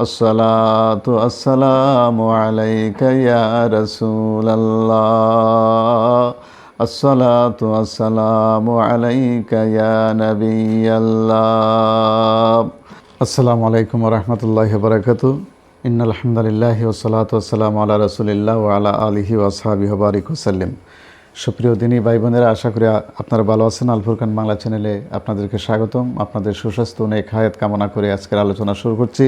আসসালাতু আসসালামু আলাইকা ইয়া রাসূলাল্লাহ, আসসালাতু আসসালামু আলাইকা ইয়া নাবিয়াল্লাহ। আসসালামু আলাইকুম ওয়া রাহমাতুল্লাহি ওয়া বারাকাতুহু। ইন্নাল হামদুলিল্লাহি ওয়া সলাতু ওয়াসসালামু আলা রাসূলিল্লাহ ওয়া আলা আলিহি ওয়া আসহাবিহি ওয়া বারিক ওয়াসাল্লাম। সুপ্রিয় দিনী ভাই বোনেরা, আশা করি আপনারা ভালো আছেন। আল ফুরকান বাংলা চ্যানেলে আপনাদেরকে স্বাগতম। আপনাদের সুস্বাস্থ্য নেক হায়াত কামনা করে আজকের আলোচনা শুরু করছি।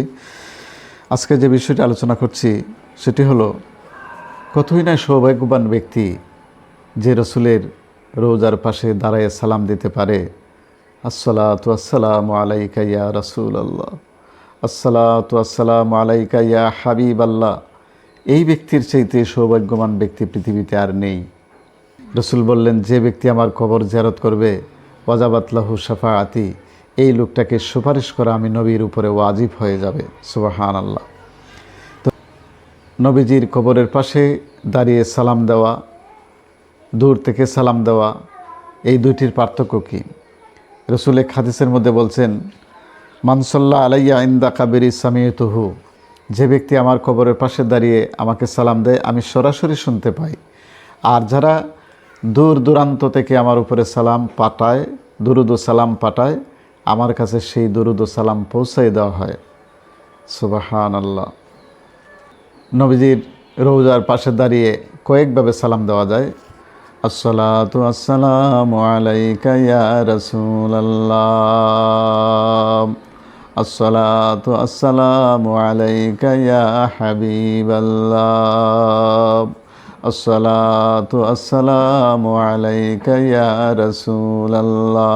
আজকে যে বিষয়টি আলোচনা করছি সেটি হলো, কতই না সৌভাগ্যবান ব্যক্তি যে রসুলের রোজার পাশে দাঁড়ায় সালাম দিতে পারে, আসসালাতু আসসালামু আলাইকা ইয়া রাসূলাল্লাহ, আসসালাতু আসসালামু আলাইকা ইয়া হাবিবাল্লাহ। এই ব্যক্তির চাইতে সৌভাগ্যবান ব্যক্তি পৃথিবীতে আর নেই। রসুল বললেন, যে ব্যক্তি আমার কবর জিয়ারত করবে, ওয়াজাবাত লাহু শাফাআতি, এই লোকটাকে সুপারিশ করা আমি নবীর উপরে ওয়াজিব হয়ে যাবে। সুবহানাল্লাহ। তো নবীজির কবরের পাশে দাঁড়িয়ে সালাম দেওয়া, দূর থেকে সালাম দেওয়া, এই দুইটির পার্থক্য কী? রসুল এক হাদিসের মধ্যে বলছেন, মান সাল্লা আলাইয়া ইনদা কাবরি সামিয়তুহু, যে ব্যক্তি আমার কবরের পাশে দাঁড়িয়ে আমাকে সালাম দেয় আমি সরাসরি শুনতে পাই। আর যারা দূর দূরান্ত থেকে আমার উপরে সালাম পাঠায়, দুরুদ ও সালাম পাঠায়, আমার কাছে সেই দুরুদ ও সালাম পৌঁছাই দেওয়া হয়। সুবহানাল্লাহ। নবীজির রওজার পাশে দাঁড়িয়ে কয়েকভাবে সালাম দেওয়া যায়। আসসালাতু আসসালামু আলাইকা ইয়া রাসূলাল্লাহ, আসসালাতু আসসালামু আলাইকা ইয়া হাবিবাল্লাহ, আসসালাতু আসসালামু আলাইকা ইয়া রাসূলাল্লাহ,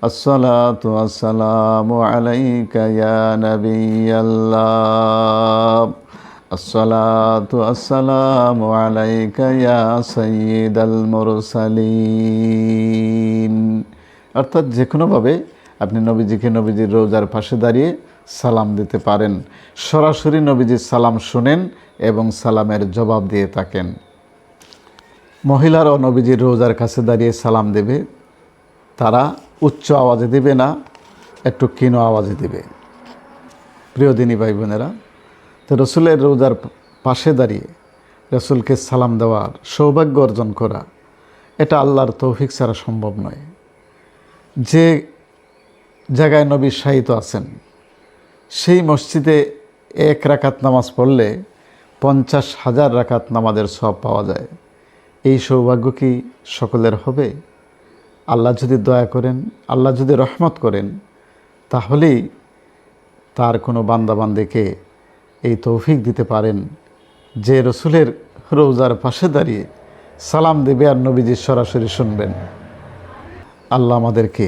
আসসালাতু আসসালামু আলাইকা ইয়া নাবিয়াল্লাহ, আসসালাতু আসসালামু আলাইকা ইয়া সাইয়্যিদাল মুরসালিন। অর্থাৎ যে কোনোভাবে আপনি নবীজিকে নবীজির রোজার পাশে দাঁড়িয়ে সালাম দিতে পারেন। সরাসরি নবীজির সালাম শুনেন এবং সালামের জবাব দিয়ে থাকেন। মহিলারাও নবীজির রোজার কাছে দাঁড়িয়ে সালাম দেবে। তারা উচ্চ আওয়াজে দেবে না, একটু ক্ষীণ আওয়াজে দেবে। প্রিয় দিনী ভাই বোনেরা, তো রসুলের রোজার পাশে দাঁড়িয়ে রসুলকে সালাম দেওয়ার সৌভাগ্য অর্জন করা, এটা আল্লাহর তৌফিক ছাড়া সম্ভব নয়। যে জায়গায় নবী শায়িত আছেন সেই মসজিদে এক রাকাত নামাজ পড়লে 50,000 রাকাত নামাজের সওয়াব পাওয়া যায়। এই সৌভাগ্য কি সকলের হবে? আল্লাহ যদি দয়া করেন, আল্লাহ যদি রহমত করেন, তাহলেই তার কোনো বান্দাবান্দিকে এই তৌফিক দিতে পারেন যে রসুলের রোজার পাশে দাঁড়িয়ে সালাম দেবে আর নবীজি সরাসরি শুনবেন। আল্লাহ আমাদেরকে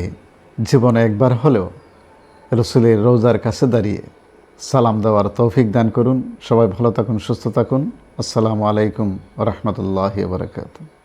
জীবনে একবার হলেও রসুলের রোজার কাছে দাঁড়িয়ে সালাম দেওয়ার তৌফিক দান করুন। সবাই ভালো থাকুন, সুস্থ থাকুন। আসসালামু আলাইকুম ওয়া রাহমাতুল্লাহি ওয়া বারাকাতুহু।